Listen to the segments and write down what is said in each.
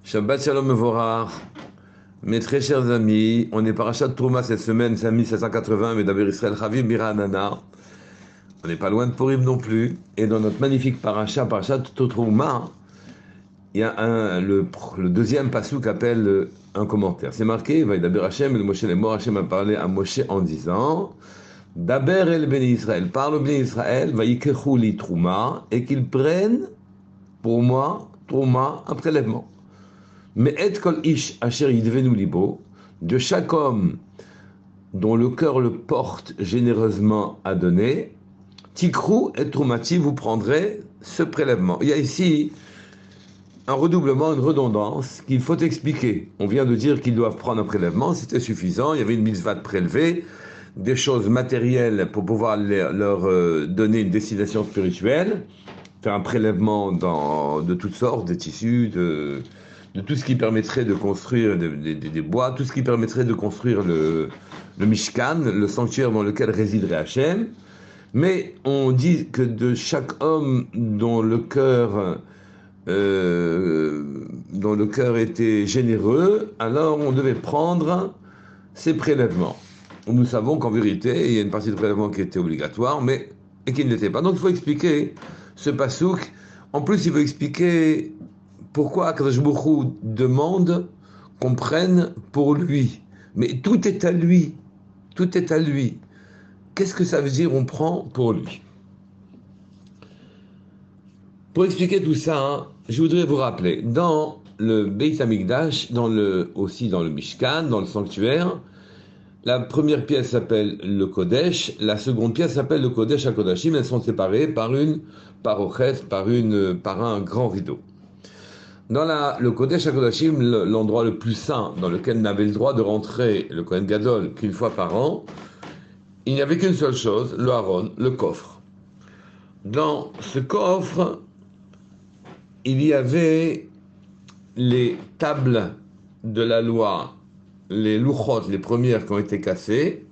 Shabbat Shalom Mevorach. Mes très chers amis, on est parachat de Trouma cette semaine, c'est 1780, mais d'Aber Israël Chavim Bira Anana. On n'est pas loin de Purim non plus. Et dans notre magnifique parachat de Trouma, il y a le deuxième passouk appelle un commentaire. C'est marqué, Vaïdaber Hashem, le Moshe Lemor, Hashem a parlé à Moshe en disant, Daber el Beni Israël, parle au Beni Israël, Vaïkechu li Trouma, et qu'ils prennent pour moi, Trouma, un prélèvement. Mais et kol ish asher yidvenu libo, de chaque homme dont le cœur le porte généreusement à donner, tikrou et troumati, vous prendrez ce prélèvement. Il y a ici un redoublement, une redondance qu'il faut expliquer. On vient de dire qu'ils doivent prendre un prélèvement, c'était suffisant, il y avait une mitzvah de prélever, des choses matérielles pour pouvoir leur donner une destination spirituelle, faire un prélèvement de toutes sortes, des tissus, de tout ce qui permettrait de construire des bois, tout ce qui permettrait de construire le Mishkan, le sanctuaire dans lequel résiderait Hachem. Mais on dit que de chaque homme dont le cœur était généreux, alors on devait prendre ces prélèvements. Nous savons qu'en vérité, il y a une partie de prélèvement qui était obligatoire, et qui ne l'était pas. Donc il faut expliquer ce pasouk. En plus, il faut expliquer pourquoi Akadosh Baruch Hu demande qu'on prenne pour lui. Mais tout est à lui. Tout est à lui. Qu'est-ce que ça veut dire on prend pour lui? Pour expliquer tout ça, je voudrais vous rappeler, dans le Beit HaMikdash, aussi dans le Mishkan, dans le sanctuaire, la première pièce s'appelle le Kodesh, la seconde pièce s'appelle le Kodesh HaKodashim. Elles sont séparées par une parochet, par un grand rideau. Dans le Kodesh HaKodashim, l'endroit le plus saint dans lequel n'avait le droit de rentrer le Kohen Gadol qu'une fois par an, il n'y avait qu'une seule chose, le Haron, le coffre. Dans ce coffre, il y avait les tables de la loi, les louchot, les premières qui ont été cassées,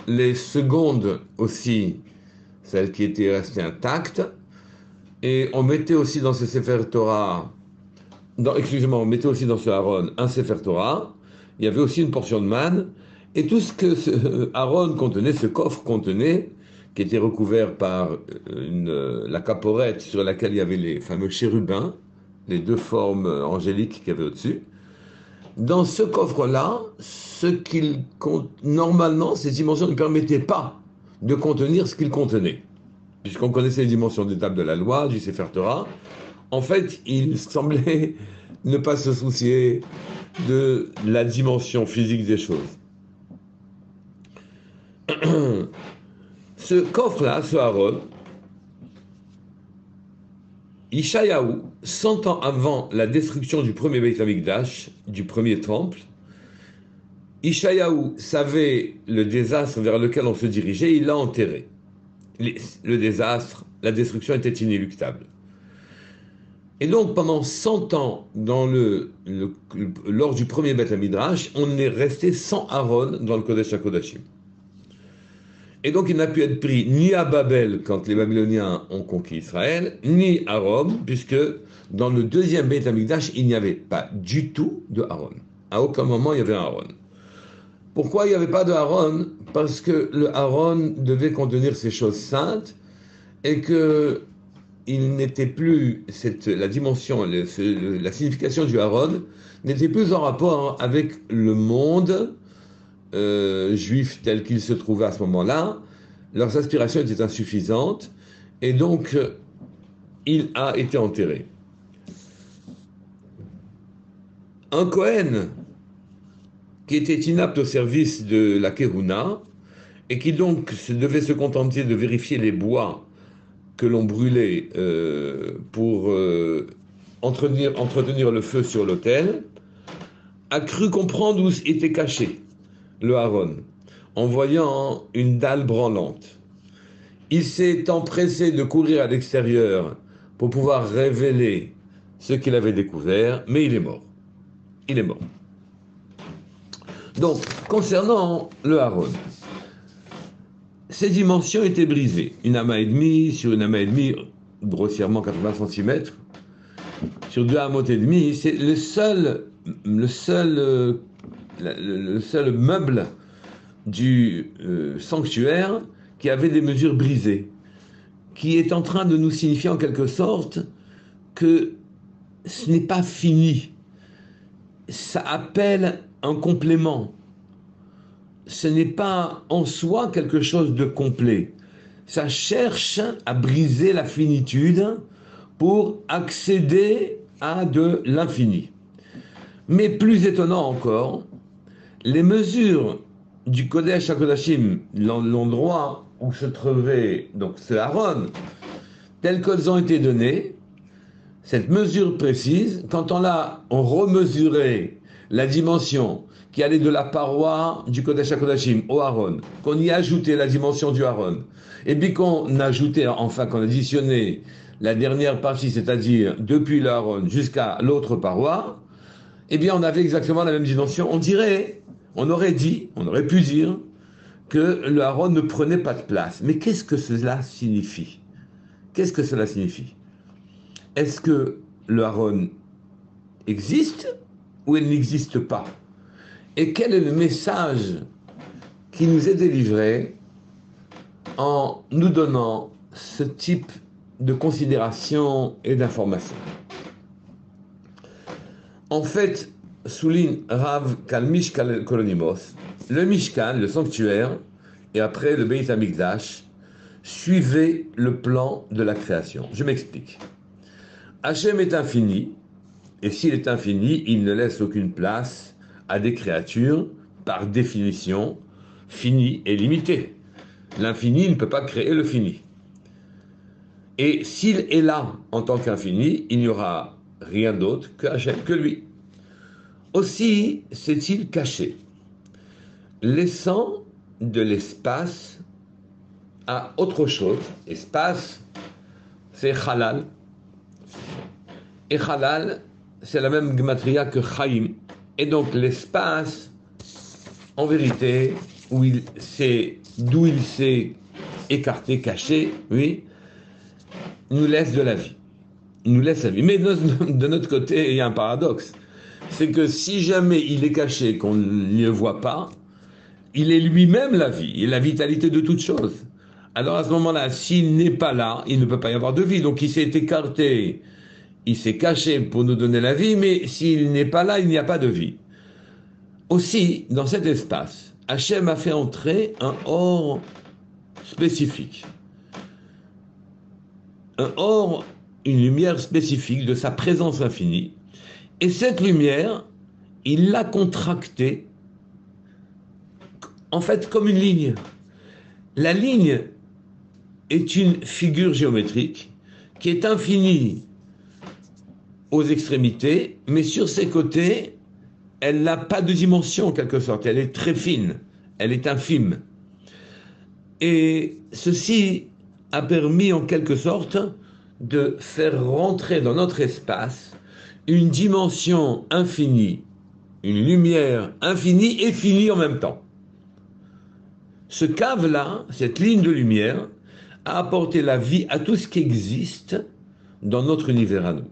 les secondes aussi, celles qui étaient restées intactes, et on mettait aussi dans ce Sefer Torah, on mettait aussi dans ce Haron un Sefer Torah, il y avait aussi une portion de manne, et tout ce que ce Haron contenait, ce coffre contenait, qui était recouvert par la caporette sur laquelle il y avait les fameux chérubins, les deux formes angéliques qu'il y avait au-dessus. Dans ce coffre-là, normalement, ces dimensions ne permettaient pas de contenir ce qu'il contenait. Puisqu'on connaissait les dimensions des tables de la loi, du Sefer Torah, en fait, il semblait ne pas se soucier de la dimension physique des choses. Ce coffre-là, ce Haron, Ishayahu, 100 ans avant la destruction du premier Beit HaMikdash, du premier temple, Ishayahu savait le désastre vers lequel on se dirigeait, il l'a enterré. Le désastre, la destruction était inéluctable. Et donc, pendant 100 ans, lors du premier Beit HaMikdash, on est resté sans Aaron dans le Kodesh HaKodashim. Et donc, il n'a pu être pris ni à Babel, quand les Babyloniens ont conquis Israël, ni à Rome, puisque dans le deuxième Beit HaMikdash, il n'y avait pas du tout de Aaron. À aucun moment, il y avait un Aaron. Pourquoi il n'y avait pas de Aaron? Parce que le Aaron devait contenir ces choses saintes, et que il n'était plus, la dimension, la signification du Aaron n'était plus en rapport avec le monde juif tel qu'il se trouvait à ce moment-là. Leurs aspirations étaient insuffisantes, et donc il a été enterré. Un Kohen qui était inapte au service de la Kehuna, et qui donc devait se contenter de vérifier les bois que l'on brûlait pour entretenir le feu sur l'autel, a cru comprendre où était caché le Haron, en voyant une dalle branlante. Il s'est empressé de courir à l'extérieur pour pouvoir révéler ce qu'il avait découvert, mais il est mort. Il est mort. Donc, concernant le Haron, ses dimensions étaient brisées. Une amas et demie sur une amas et demie, grossièrement 80 cm, sur 2 amot et demi, c'est le seul meuble du sanctuaire qui avait des mesures brisées, qui est en train de nous signifier en quelque sorte que ce n'est pas fini. Ça appelle un complément. Ce n'est pas en soi quelque chose de complet. Ça cherche à briser la finitude pour accéder à de l'infini. Mais plus étonnant encore, les mesures du Kodesh HaKodashim, l'endroit où se trouvait donc ce Aaron, telles qu'elles ont été données, cette mesure précise, quand on remesuré la dimension qui allait de la paroi du Kodesh HaKodashim au Aaron, qu'on y ajoutait la dimension du Aaron, et puis qu'on ajoutait, enfin qu'on additionnait la dernière partie, c'est-à-dire depuis le Aaron jusqu'à l'autre paroi, eh bien on avait exactement la même dimension. On aurait pu dire que le Aaron ne prenait pas de place. Mais qu'est-ce que cela signifie? Qu'est-ce que cela signifie? Est-ce que le Aaron existe ou il n'existe pas? Et quel est le message qui nous est délivré en nous donnant ce type de considération et d'information? En fait, souligne Rav Kal Mishkan Kolonimos, le Mishkan, le sanctuaire, et après le Beit HaMikdash, suivait le plan de la création. Je m'explique. Hachem est infini, et s'il est infini, il ne laisse aucune place à des créatures, par définition, finies et limitées. L'infini ne peut pas créer le fini. Et s'il est là en tant qu'infini, il n'y aura rien d'autre que Hachem, que lui. Aussi s'est-il caché, laissant de l'espace à autre chose. Espace, c'est halal. Et halal, c'est la même gematria que chaim. Et donc l'espace, en vérité, d'où il s'est écarté, caché, oui, nous laisse de la vie. Nous laisse la vie. Mais de notre côté, il y a un paradoxe. C'est que si jamais il est caché, qu'on ne le voit pas, il est lui-même la vie, et la vitalité de toute chose. Alors à ce moment-là, s'il n'est pas là, il ne peut pas y avoir de vie. Donc il s'est écarté, il s'est caché pour nous donner la vie, mais s'il n'est pas là, il n'y a pas de vie. Aussi, dans cet espace, Hachem a fait entrer un or spécifique. Un or, une lumière spécifique de sa présence infinie. Et cette lumière, il l'a contractée, en fait, comme une ligne. La ligne est une figure géométrique qui est infinie aux extrémités, mais sur ses côtés, elle n'a pas de dimension en quelque sorte. Elle est très fine, elle est infime. Et ceci a permis en quelque sorte de faire rentrer dans notre espace une dimension infinie, une lumière infinie et finie en même temps. Ce cave-là, cette ligne de lumière, a apporté la vie à tout ce qui existe dans notre univers à nous.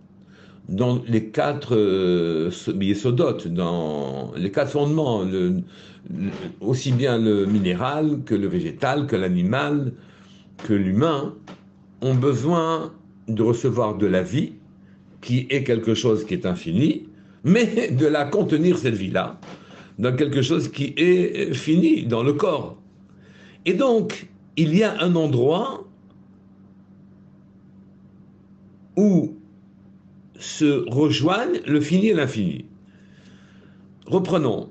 Dans les 4 sodotes, dans les 4 fondements, aussi bien le minéral que le végétal, que l'animal, que l'humain, ont besoin de recevoir de la vie, qui est quelque chose qui est infini, mais de la contenir, cette vie-là, dans quelque chose qui est fini, dans le corps. Et donc, il y a un endroit où se rejoignent le fini et l'infini. Reprenons.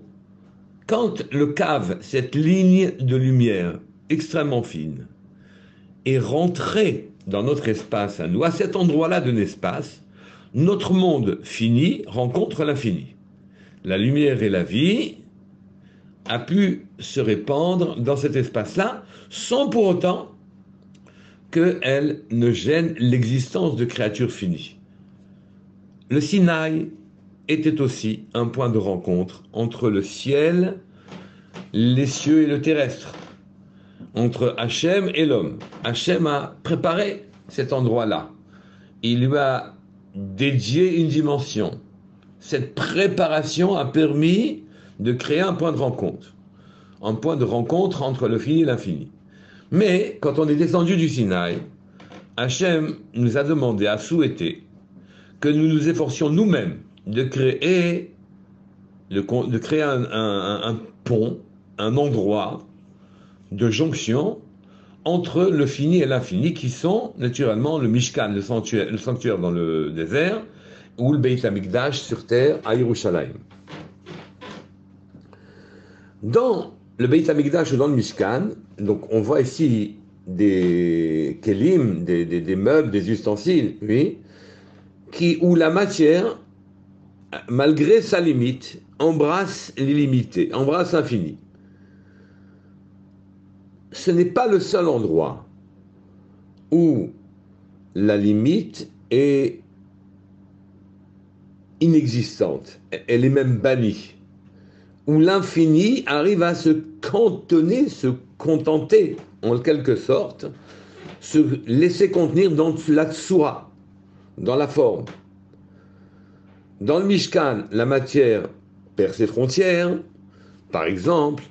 Quand le cave, cette ligne de lumière extrêmement fine, est rentrée dans notre espace à nous, à cet endroit-là de l'espace, notre monde fini rencontre l'infini. La lumière et la vie a pu se répandre dans cet espace-là, sans pour autant qu'elle ne gêne l'existence de créatures finies. Le Sinaï était aussi un point de rencontre entre le ciel, les cieux et le terrestre, entre Hachem et l'homme. Hachem a préparé cet endroit-là. Il lui a dédié une dimension. Cette préparation a permis de créer un point de rencontre. Un point de rencontre entre le fini et l'infini. Mais, quand on est descendu du Sinaï, Hachem nous a demandé, a souhaité, que nous nous efforcions nous-mêmes de créer, un pont, un endroit de jonction entre le fini et l'infini, qui sont naturellement le Mishkan, le sanctuaire dans le désert, ou le Beit HaMikdash sur terre à Yerushalayim. Dans le Beit HaMikdash ou dans le Mishkan, donc on voit ici des kelim, des meubles, des ustensiles, oui, où la matière, malgré sa limite, embrasse l'illimité, embrasse l'infini. Ce n'est pas le seul endroit où la limite est inexistante, elle est même bannie, où l'infini arrive à se cantonner, se contenter, en quelque sorte, se laisser contenir dans la tsura, dans la forme. Dans le Mishkan, la matière perd ses frontières. Par exemple,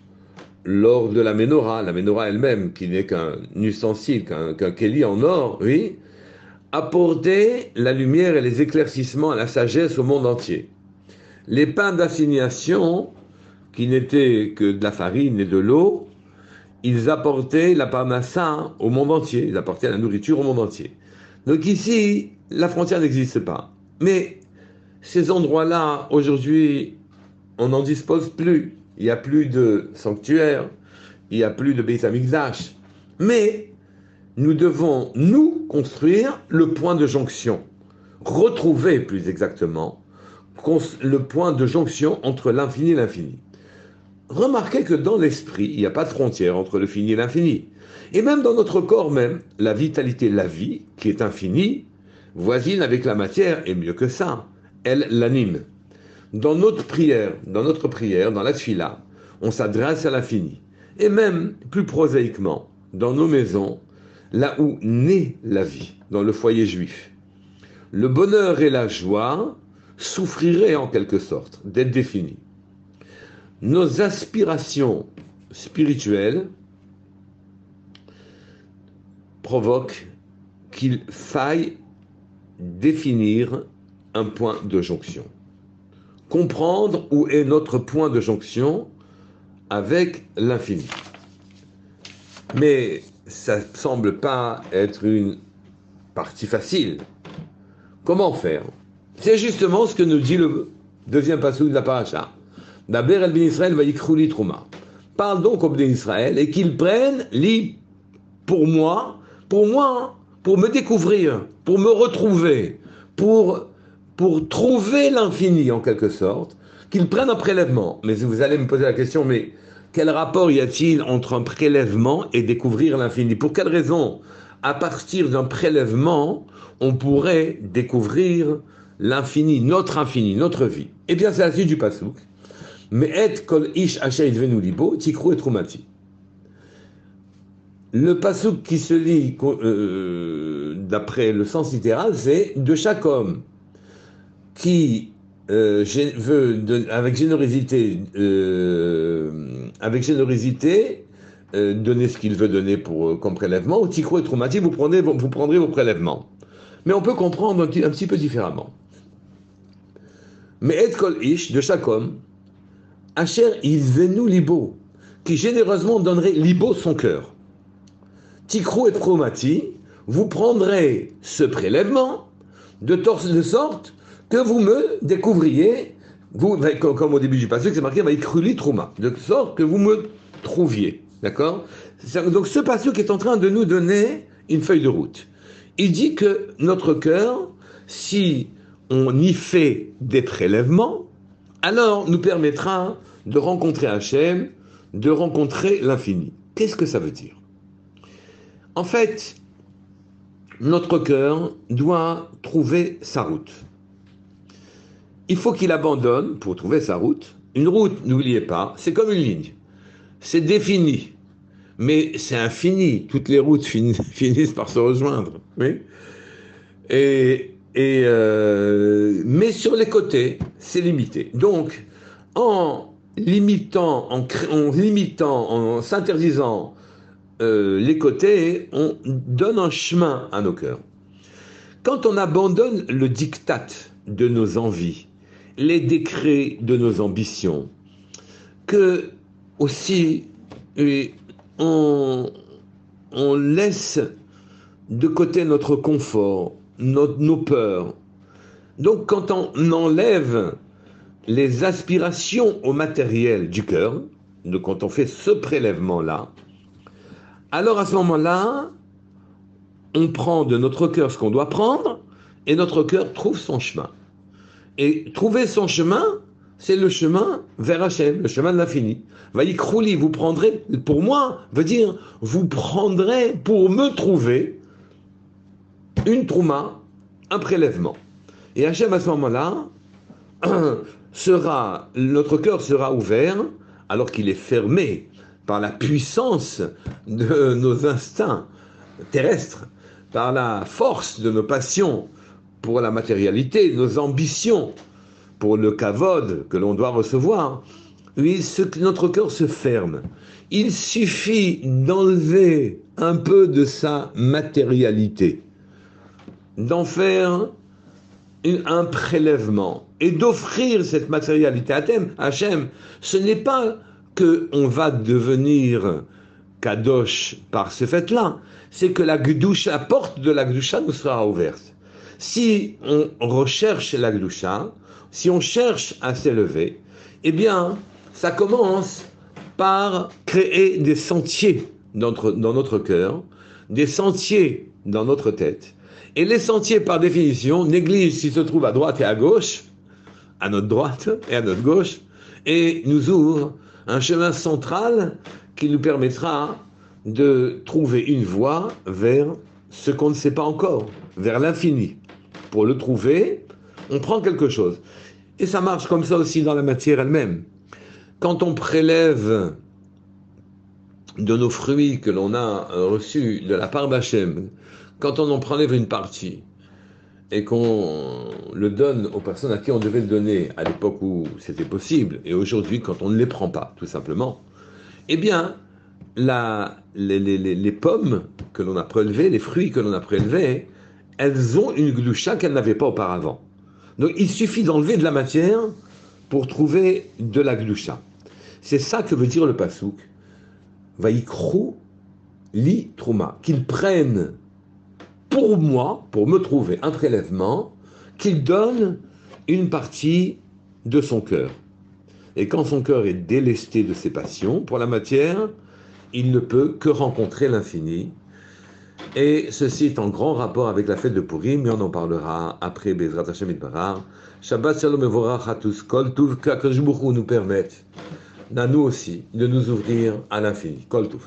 lors de la menorah elle-même, qui n'est qu'un ustensile, qu'un keli en or, oui, apportait la lumière et les éclaircissements à la sagesse au monde entier. Les pains d'assignation, qui n'étaient que de la farine et de l'eau, ils apportaient la parnassa au monde entier, ils apportaient la nourriture au monde entier. Donc ici, la frontière n'existe pas. Mais ces endroits-là, aujourd'hui, on n'en dispose plus. Il n'y a plus de sanctuaire, il n'y a plus de Beit HaMikdash. Mais nous devons, nous, construire le point de jonction. Retrouver, plus exactement, le point de jonction entre l'infini et l'infini. Remarquez que dans l'esprit, il n'y a pas de frontière entre le fini et l'infini. Et même dans notre corps même, la vitalité, la vie, qui est infinie, voisine avec la matière, et mieux que ça, elle l'anime. Dans notre prière, dans la tfila, on s'adresse à l'infini. Et même, plus prosaïquement, dans nos maisons, là où naît la vie, dans le foyer juif, le bonheur et la joie souffriraient en quelque sorte d'être définis. Nos aspirations spirituelles provoquent qu'il faille définir un point de jonction. Comprendre où est notre point de jonction avec l'infini. Mais ça ne semble pas être une partie facile. Comment faire? C'est justement ce que nous dit le deuxième passage de la paracha. Daber el ben Israël va yikruli trouma. Parle donc au ben Israël et qu'ils prennent pour moi, pour me découvrir, pour me retrouver, pour trouver l'infini en quelque sorte, qu'ils prennent un prélèvement. Mais vous allez me poser la question, mais quel rapport y a-t-il entre un prélèvement et découvrir l'infini? Pour quelle raison, à partir d'un prélèvement, on pourrait découvrir l'infini, notre vie? Eh bien, c'est la suite du pasuk. Mais et kol ish asher yidvenu libo, tikru et trumati. Le pasuk qui se lit d'après le sens littéral, c'est de chaque homme qui veut avec générosité donner ce qu'il veut donner comme prélèvement, ou tikru et trumati, vous prendrez vos prélèvements. Mais on peut comprendre un petit peu différemment. Mais et kol ish, de chaque homme, asher yidvenu libo, qui généreusement donnerait libo son cœur. Tikru et trumati, vous prendrez ce prélèvement de sorte que vous me découvriez, comme au début du passage, c'est marqué, va ikruli trouma, de sorte que vous me trouviez, d'accord? Donc ce passage est en train de nous donner une feuille de route. Il dit que notre cœur, si on y fait des prélèvements, alors nous permettra de rencontrer Hachem, de rencontrer l'infini. Qu'est-ce que ça veut dire? En fait, notre cœur doit trouver sa route. Il faut qu'il abandonne, pour trouver sa route, une route, n'oubliez pas, c'est comme une ligne. C'est défini, mais c'est infini. Toutes les routes finissent par se rejoindre. Oui. Et Mais sur les côtés, c'est limité. Donc, en limitant, en s'interdisant les côtés, on donne un chemin à nos cœurs. Quand on abandonne le diktat de nos envies, les décrets de nos ambitions, que aussi on laisse de côté notre confort, nos peurs. Donc quand on enlève les aspirations au matériel du cœur, donc quand on fait ce prélèvement-là, alors à ce moment-là, on prend de notre cœur ce qu'on doit prendre, et notre cœur trouve son chemin. Et trouver son chemin, c'est le chemin vers Hachem, le chemin de l'infini. Vaïkrouli, vous prendrez, pour moi, veut dire, vous prendrez pour me trouver une trouma, un prélèvement. Et Hachem, à ce moment-là, notre cœur sera ouvert, alors qu'il est fermé par la puissance de nos instincts terrestres, par la force de nos passions pour la matérialité, nos ambitions pour le kavod que l'on doit recevoir. Oui, notre cœur se ferme. Il suffit d'enlever un peu de sa matérialité, d'en faire un prélèvement et d'offrir cette matérialité à Hachem. Ce n'est pas qu'on va devenir kadosh par ce fait-là, c'est que la porte de la gdusha nous sera ouverte. Si on recherche la gdusha, si on cherche à s'élever, eh bien, ça commence par créer des sentiers dans notre cœur, des sentiers dans notre tête. Et les sentiers, par définition, négligent ce qui se trouve à droite et à gauche, à notre droite et à notre gauche, et nous ouvrent un chemin central qui nous permettra de trouver une voie vers ce qu'on ne sait pas encore, vers l'infini. Pour le trouver, on prend quelque chose. Et ça marche comme ça aussi dans la matière elle-même. Quand on prélève de nos fruits que l'on a reçus de la part d'Hachem, quand on en prélève une partie et qu'on le donne aux personnes à qui on devait le donner à l'époque où c'était possible, et aujourd'hui quand on ne les prend pas, tout simplement, eh bien, les pommes que l'on a prélevées, les fruits que l'on a prélevés, elles ont une gdusha qu'elles n'avaient pas auparavant. Donc il suffit d'enlever de la matière pour trouver de la gdusha. C'est ça que veut dire le pasouk. Vaïkrou li trouma, qu'ils prennent pour moi, pour me trouver un prélèvement, qu'il donne une partie de son cœur. Et quand son cœur est délesté de ses passions pour la matière, il ne peut que rencontrer l'infini. Et ceci est en grand rapport avec la fête de Purim, mais on en parlera après Bezrat Hashem Itbarar. Shabbat Shalom Mevorach à tous, Kol Tuv, qu'Akadosh Baruch Hu nous permette, à nous aussi, de nous ouvrir à l'infini. Kol Tuv.